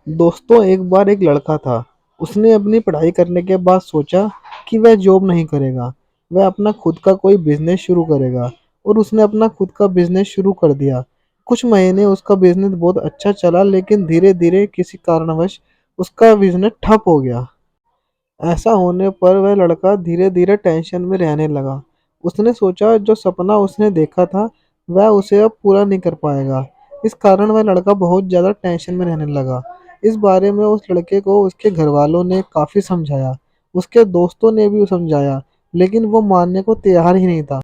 दोस्तों, एक बार एक लड़का था। उसने अपनी पढ़ाई करने के बाद सोचा कि वह जॉब नहीं करेगा। वह अपना खुद का कोई बिजनेस शुरू करेगा। और उसने अपना खुद का बिजनेस शुरू कर दिया। कुछ महीने उसका बिजनेस बहुत अच्छा चला, लेकिन धीरे धीरे किसी कारणवश उसका बिजनेस ठप हो गया। ऐसा होने पर वह लड़का धीरे धीरे टेंशन में रहने लगा। उसने सोचा जो सपना उसने देखा था वह उसे अब पूरा नहीं कर पाएगा। इस कारण वह लड़का बहुत ज़्यादा टेंशन में रहने लगा। इस बारे में उस लड़के को उसके घर वालों ने काफ़ी समझाया। उसके दोस्तों ने भी समझाया, लेकिन वो मानने को तैयार ही नहीं था।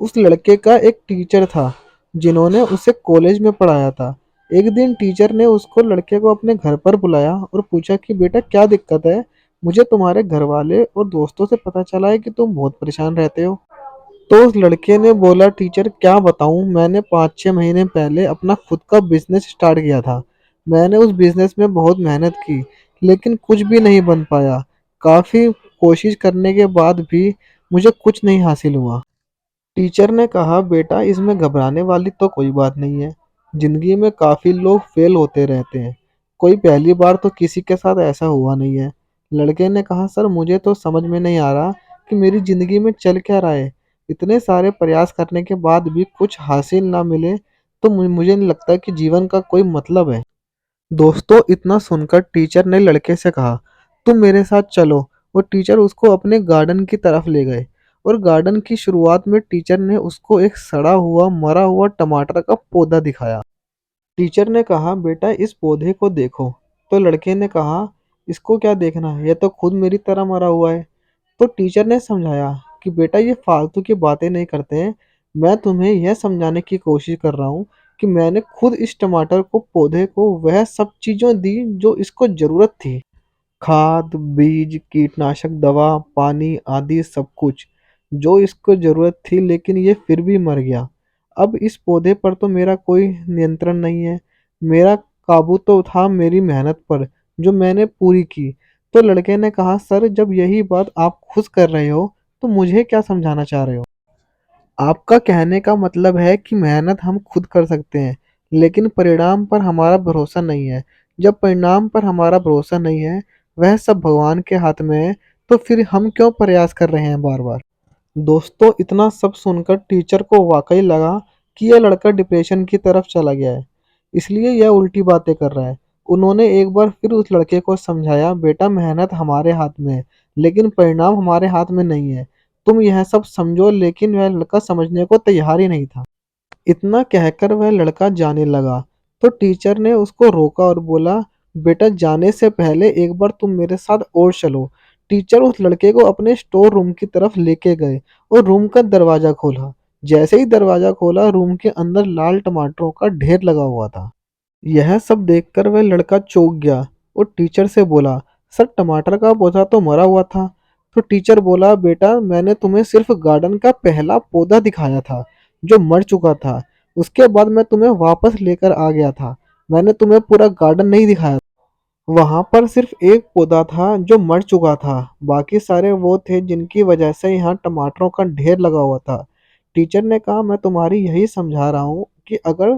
उस लड़के का एक टीचर था जिन्होंने उसे कॉलेज में पढ़ाया था। एक दिन टीचर ने उसको लड़के को अपने घर पर बुलाया और पूछा कि बेटा क्या दिक्कत है। मुझे तुम्हारे घर वाले और दोस्तों से पता चला है कि तुम बहुत परेशान रहते हो। तो उस लड़के ने बोला, टीचर क्या बताऊं, मैंने 5-6 महीने पहले अपना खुद का बिजनेस स्टार्ट किया था। मैंने उस बिजनेस में बहुत मेहनत की, लेकिन कुछ भी नहीं बन पाया। काफ़ी कोशिश करने के बाद भी मुझे कुछ नहीं हासिल हुआ। टीचर ने कहा, बेटा इसमें घबराने वाली तो कोई बात नहीं है। जिंदगी में काफी लोग फेल होते रहते हैं। कोई पहली बार तो किसी के साथ ऐसा हुआ नहीं है। लड़के ने कहा, सर मुझे तो समझ में नहीं आ रहा कि मेरी जिंदगी में चल क्या रहा है। इतने सारे प्रयास करने के बाद भी कुछ हासिल ना मिले तो मुझे नहीं लगता कि जीवन का कोई मतलब है। दोस्तों, इतना सुनकर टीचर ने लड़के से कहा, तुम मेरे साथ चलो। और टीचर उसको अपने गार्डन की तरफ ले गए। और गार्डन की शुरुआत में टीचर ने उसको एक सड़ा हुआ मरा हुआ टमाटर का पौधा दिखाया। टीचर ने कहा, बेटा इस पौधे को देखो। तो लड़के ने कहा, इसको क्या देखना है, यह तो खुद मेरी तरह मरा हुआ है। तो टीचर ने समझाया कि बेटा ये फालतू की बातें नहीं करते हैं। मैं तुम्हें यह समझाने की कोशिश कर रहा हूँ कि मैंने खुद इस टमाटर को पौधे को वह सब चीज़ों दी जो इसको ज़रूरत थी। खाद, बीज, कीटनाशक दवा, पानी आदि सब कुछ जो इसको ज़रूरत थी, लेकिन ये फिर भी मर गया। अब इस पौधे पर तो मेरा कोई नियंत्रण नहीं है। मेरा काबू तो था मेरी मेहनत पर, जो मैंने पूरी की। तो लड़के ने कहा, सर जब यही बात आप खुद कर रहे हो तो मुझे क्या समझाना चाह रहे हो। आपका कहने का मतलब है कि मेहनत हम खुद कर सकते हैं, लेकिन परिणाम पर हमारा भरोसा नहीं है। जब परिणाम पर हमारा भरोसा नहीं है, वह सब भगवान के हाथ में है, तो फिर हम क्यों प्रयास कर रहे हैं बार बार। दोस्तों, इतना सब सुनकर टीचर को वाकई लगा कि यह लड़का डिप्रेशन की तरफ चला गया है, इसलिए यह उल्टी बातें कर रहा है। उन्होंने एक बार फिर उस लड़के को समझाया, बेटा मेहनत हमारे हाथ में है, लेकिन परिणाम हमारे हाथ में नहीं है। तुम यह सब समझो। लेकिन वह लड़का समझने को तैयार ही नहीं था। इतना कहकर वह लड़का जाने लगा। तो टीचर ने उसको रोका और बोला, बेटा जाने से पहले एक बार तुम मेरे साथ और चलो। टीचर उस लड़के को अपने स्टोर रूम की तरफ लेके गए और रूम का दरवाजा खोला। जैसे ही दरवाजा खोला, रूम के अंदर लाल टमाटरों का ढेर लगा हुआ था। यह सब देखकर वह लड़का चौंक गया और टीचर से बोला, सर टमाटर का पौधा तो मरा हुआ था। तो टीचर बोला, बेटा मैंने तुम्हें सिर्फ गार्डन का पहला पौधा दिखाया था जो मर चुका था। उसके बाद मैं तुम्हें वापस लेकर आ गया था। मैंने तुम्हें पूरा गार्डन नहीं दिखाया। वहां पर सिर्फ एक पौधा था जो मर चुका था। बाकी सारे वो थे जिनकी वजह से यहाँ टमाटरों का ढेर लगा हुआ था। टीचर ने कहा, मैं तुम्हारी यही समझा रहा हूँ कि अगर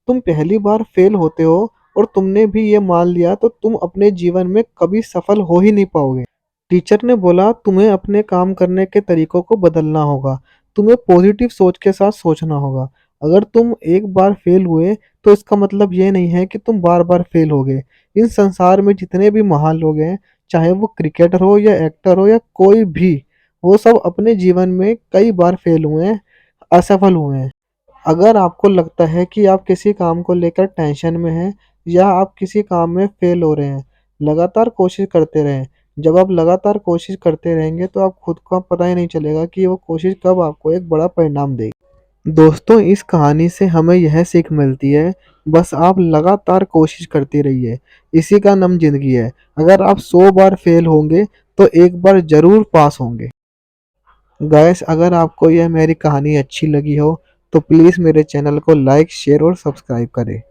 तुम पहली बार फेल होते हो और तुमने भी ये मान लिया तो तुम अपने जीवन में कभी सफल हो ही नहीं पाओगे। टीचर ने बोला, तुम्हें अपने काम करने के तरीकों को बदलना होगा। तुम्हें पॉजिटिव सोच के साथ सोचना होगा। अगर तुम एक बार फेल हुए तो इसका मतलब ये नहीं है कि तुम बार बार फेल होगे। इन संसार में जितने भी महान लोग हैं, चाहे वो क्रिकेटर हो या एक्टर हो या कोई भी, वो सब अपने जीवन में कई बार फेल हुए हैं, असफल हुए हैं। अगर आपको लगता है कि आप किसी काम को लेकर टेंशन में हैं या आप किसी काम में फेल हो रहे हैं, लगातार कोशिश करते रहें। जब आप लगातार कोशिश करते रहेंगे तो आप खुद को पता ही नहीं चलेगा कि वो कोशिश कब आपको एक बड़ा परिणाम देगी। दोस्तों, इस कहानी से हमें यह सीख मिलती है, बस आप लगातार कोशिश करते रहिए। इसी का नाम ज़िंदगी है। अगर आप 100 बार फेल होंगे तो एक बार ज़रूर पास होंगे। गाइस, अगर आपको यह मेरी कहानी अच्छी लगी हो तो प्लीज़ मेरे चैनल को लाइक, शेयर और सब्सक्राइब करें।